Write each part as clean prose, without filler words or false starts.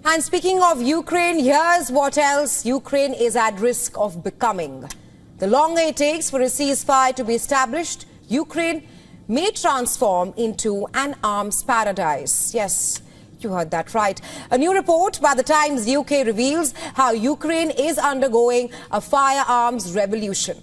And speaking of Ukraine, here's what else Ukraine is at risk of becoming. The longer it takes for a ceasefire to be established, Ukraine may transform into an arms paradise. Yes, you heard that right. A new report by the Times UK reveals how Ukraine is undergoing a firearms revolution.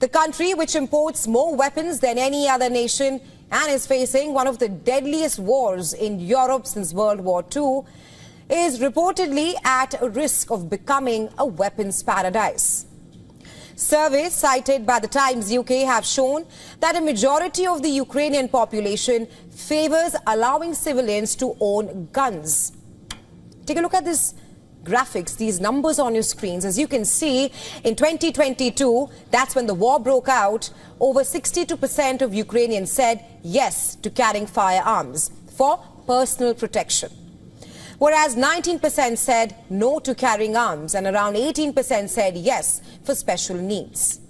The country, which imports more weapons than any other nation and is facing one of the deadliest wars in Europe since World War II, is reportedly at a risk of becoming a weapons paradise. Surveys cited by the Times UK have shown that a majority of the Ukrainian population favours allowing civilians to own guns. Take a look at this graphics, these numbers on your screens. As you can see, in 2022, that's when the war broke out, over 62% of Ukrainians said yes to carrying firearms for personal protection, whereas 19% said no to carrying arms and around 18% said yes for special needs.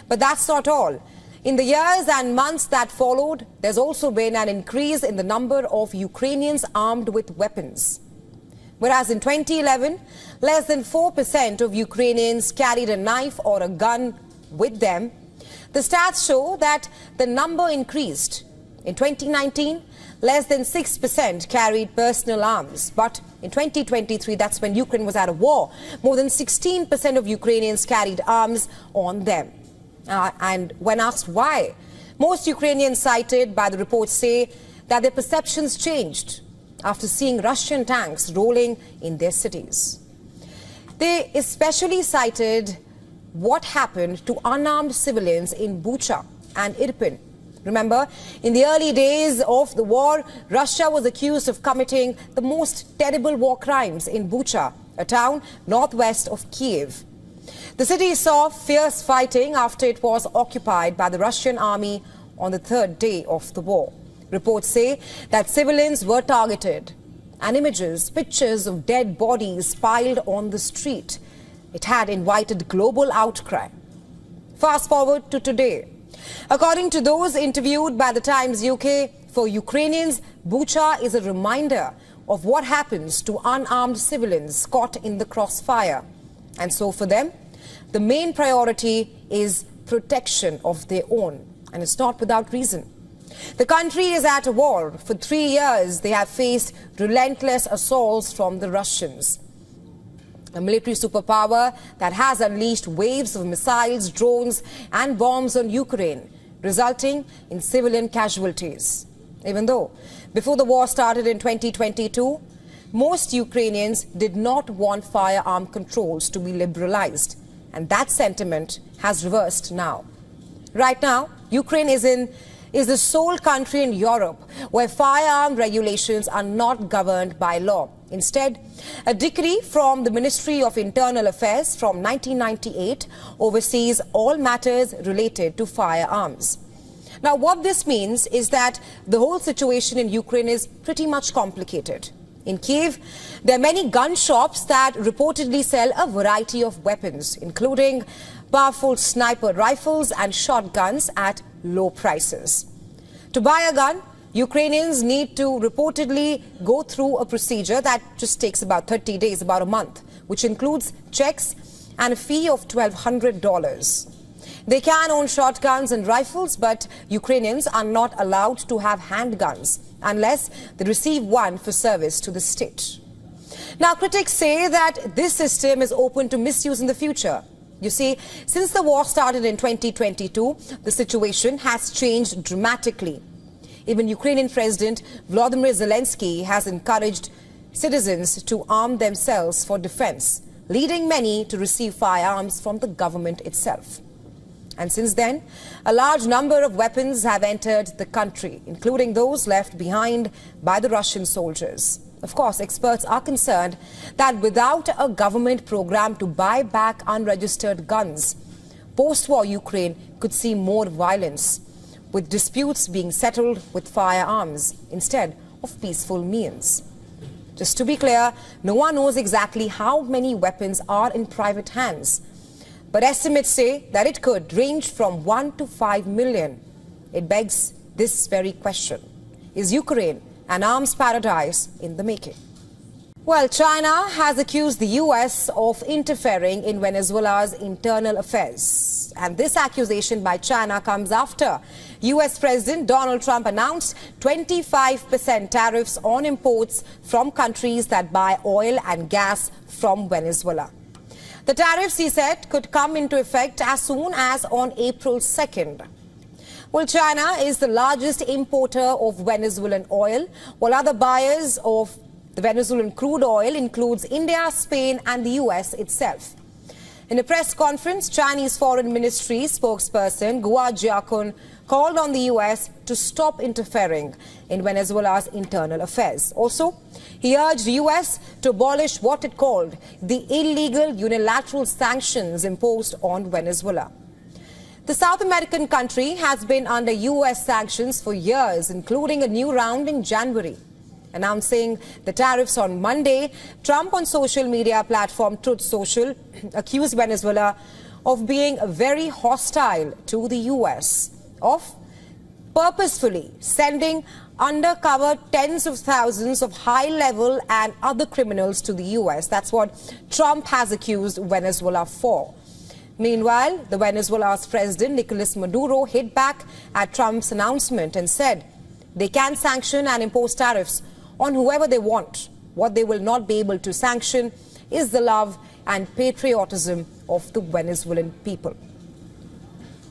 But that's not all. In the years and months that followed, there's also been an increase in the number of Ukrainians armed with weapons. Whereas in 2011, less than 4% of Ukrainians carried a knife or a gun with them, the stats show that the number increased. In 2019, less than 6% carried personal arms. But in 2023, that's when Ukraine was at a war, more than 16% of Ukrainians carried arms on them. And when asked why, most Ukrainians cited by the report say that their perceptions changed after seeing Russian tanks rolling in their cities. They especially cited what happened to unarmed civilians in Bucha and Irpin. Remember, in the early days of the war, Russia was accused of committing the most terrible war crimes in Bucha, a town northwest of Kiev. The city saw fierce fighting after it was occupied by the Russian army on the third day of the war. Reports say that civilians were targeted and images, pictures of dead bodies piled on the street. It had invited global outcry. Fast forward to today. According to those interviewed by the Times UK, for Ukrainians, Bucha is a reminder of what happens to unarmed civilians caught in the crossfire. And so for them, the main priority is protection of their own. And it's not without reason. The country is at a war. For 3 years, they have faced relentless assaults from the Russians, a military superpower that has unleashed waves of missiles, drones and bombs on Ukraine, resulting in civilian casualties. Even though, before the war started in 2022, most Ukrainians did not want firearm controls to be liberalized, and that sentiment has reversed now. Right now, Ukraine is the sole country in Europe where firearm regulations are not governed by law. Instead, a decree from the Ministry of Internal Affairs from 1998 oversees all matters related to firearms. Now, what this means is that the whole situation in Ukraine is pretty much complicated. In Kiev, there are many gun shops that reportedly sell a variety of weapons, including powerful sniper rifles and shotguns at low prices. To buy a gun, Ukrainians need to reportedly go through a procedure that just takes about 30 days, about a month, which includes checks and a fee of $1,200. They can own shotguns and rifles, but Ukrainians are not allowed to have handguns unless they receive one for service to the state. Now, critics say that this system is open to misuse in the future. You see, since the war started in 2022, the situation has changed dramatically. Even Ukrainian President Volodymyr Zelensky has encouraged citizens to arm themselves for defense, leading many to receive firearms from the government itself. And since then, a large number of weapons have entered the country, including those left behind by the Russian soldiers. Of course, experts are concerned that without a government program to buy back unregistered guns, post-war Ukraine could see more violence, with disputes being settled with firearms instead of peaceful means. Just to be clear, no one knows exactly how many weapons are in private hands, but estimates say that it could range from 1 to 5 million. It begs this very question: is Ukraine an arms paradise in the making? Well, China has accused the U.S. of interfering in Venezuela's internal affairs. And this accusation by China comes after U.S. President Donald Trump announced 25% tariffs on imports from countries that buy oil and gas from Venezuela. The tariffs, he said, could come into effect as soon as on April 2nd. Well, China is the largest importer of Venezuelan oil, while other buyers of the Venezuelan crude oil includes India, Spain and the US itself. In a press conference, Chinese Foreign Ministry spokesperson Gua Jiakun called on the US to stop interfering in Venezuela's internal affairs. Also, he urged the US to abolish what it called the illegal unilateral sanctions imposed on Venezuela. The South American country has been under US sanctions for years, including a new round in January. Announcing the tariffs on Monday, Trump on social media platform Truth Social accused Venezuela of being very hostile to the US, of purposefully sending undercover tens of thousands of high-level and other criminals to the US. That's what Trump has accused Venezuela for. Meanwhile, the Venezuela's president, Nicolas Maduro, hit back at Trump's announcement and said they can sanction and impose tariffs on whoever they want. What they will not be able to sanction is the love and patriotism of the Venezuelan people.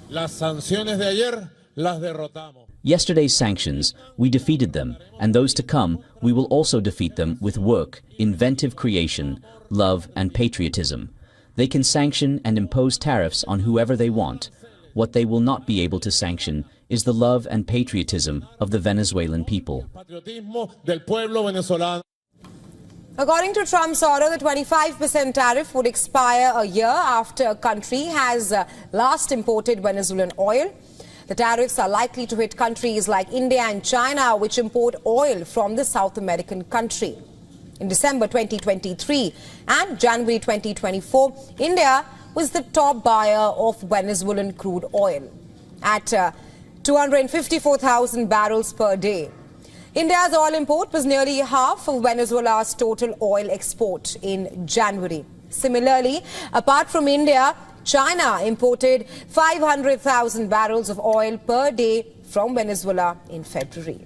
Las sanciones de ayer las derrotamos. Yesterday's sanctions, we defeated them, and those to come, we will also defeat them with work, inventive creation, love and patriotism. They can sanction and impose tariffs on whoever they want. What they will not be able to sanction is the love and patriotism of the Venezuelan people. According to Trump's order, the 25% tariff would expire a year after a country has last imported Venezuelan oil. The tariffs are likely to hit countries like India and China, which import oil from the South American country. In December 2023 and January 2024, India was the top buyer of Venezuelan crude oil at 254,000 barrels per day. India's oil import was nearly half of Venezuela's total oil export in January. Similarly, apart from India, China imported 500,000 barrels of oil per day from Venezuela in February.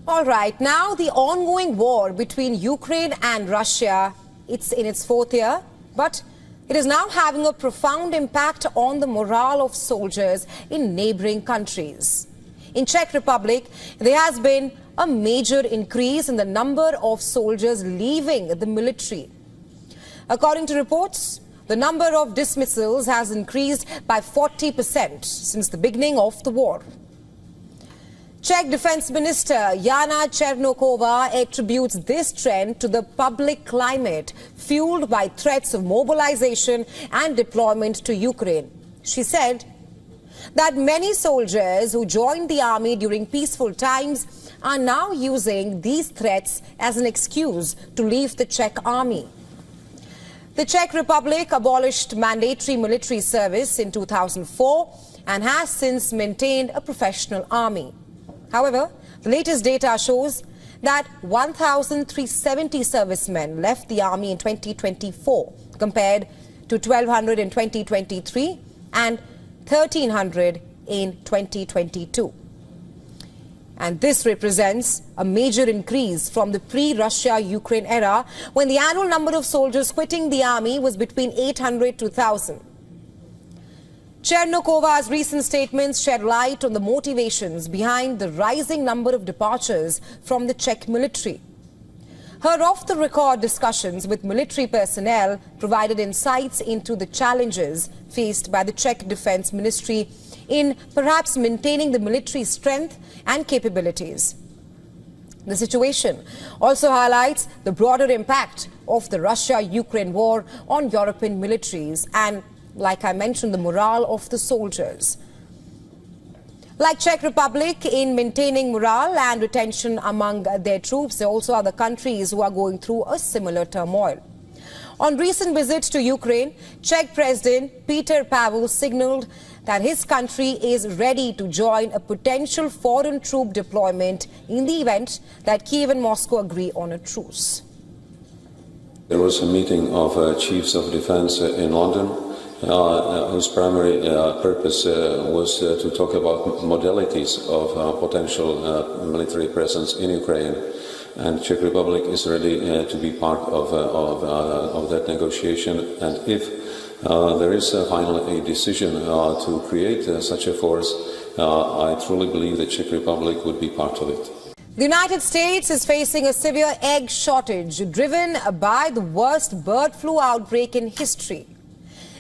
All right, now the ongoing war between Ukraine and Russia, it's in its fourth year, but it is now having a profound impact on the morale of soldiers in neighboring countries. In Czech Republic, there has been a major increase in the number of soldiers leaving the military. According to reports, the number of dismissals has increased by 40% since the beginning of the war. Czech Defense Minister Jana Černochová attributes this trend to the public climate fueled by threats of mobilization and deployment to Ukraine. She said that many soldiers who joined the army during peaceful times are now using these threats as an excuse to leave the Czech army. The Czech Republic abolished mandatory military service in 2004 and has since maintained a professional army. However, the latest data shows that 1,370 servicemen left the army in 2024 compared to 1,200 in 2023 and 1,300 in 2022. And this represents a major increase from the pre-Russia-Ukraine era when the annual number of soldiers quitting the army was between 800 to 1,000. Černochová's recent statements shed light on the motivations behind the rising number of departures from the Czech military. Her off-the-record discussions with military personnel provided insights into the challenges faced by the Czech Defense Ministry in perhaps maintaining the military strength and capabilities. The situation also highlights the broader impact of the Russia-Ukraine war on European militaries and, like I mentioned, the morale of the soldiers. Like Czech Republic in maintaining morale and retention among their troops, there are also other countries who are going through a similar turmoil. On recent visits to Ukraine, Czech President Petr Pavel signaled that his country is ready to join a potential foreign troop deployment in the event that Kiev and Moscow agree on a truce. There was a meeting of chiefs of defense in London, whose primary purpose was to talk about modalities of potential military presence in Ukraine. And Czech Republic is ready to be part of that negotiation. And if there is finally a decision to create such a force, I truly believe the Czech Republic would be part of it. The United States is facing a severe egg shortage driven by the worst bird flu outbreak in history.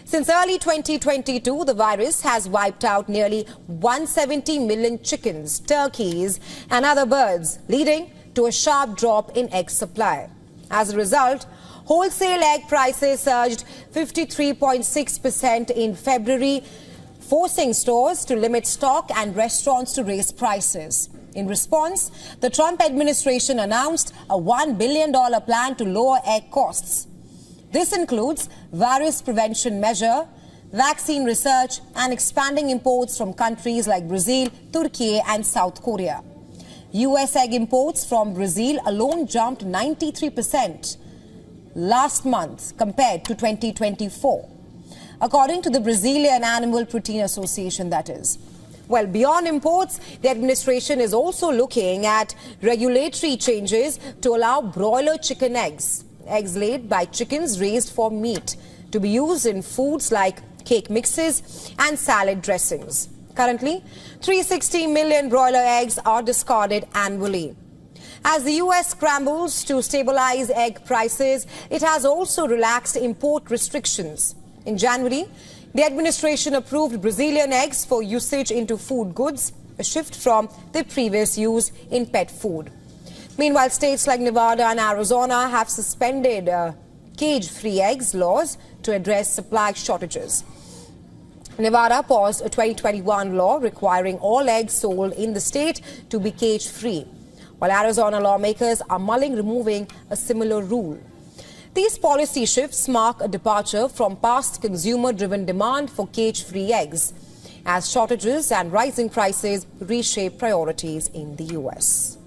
Since early 2022, the virus has wiped out nearly 170 million chickens, turkeys and other birds, leading to a sharp drop in egg supply. As a result, wholesale egg prices surged 53.6% in February, forcing stores to limit stock and restaurants to raise prices. In response, the Trump administration announced a $1 billion plan to lower egg costs. This includes virus prevention measure, vaccine research and expanding imports from countries like Brazil, Turkey and South Korea. US egg imports from Brazil alone jumped 93% last month compared to 2024, according to the Brazilian Animal Protein Association, that is. Well, beyond imports, the administration is also looking at regulatory changes to allow broiler chicken eggs laid by chickens raised for meat, to be used in foods like cake mixes and salad dressings. Currently, 360 million broiler eggs are discarded annually. As the US scrambles to stabilize egg prices, it has also relaxed import restrictions. In January, the administration approved Brazilian eggs for usage into food goods, a shift from the previous use in pet food. Meanwhile, states like Nevada and Arizona have suspended cage-free eggs laws to address supply shortages. Nevada paused a 2021 law requiring all eggs sold in the state to be cage-free, while Arizona lawmakers are mulling removing a similar rule. These policy shifts mark a departure from past consumer-driven demand for cage-free eggs, as shortages and rising prices reshape priorities in the US.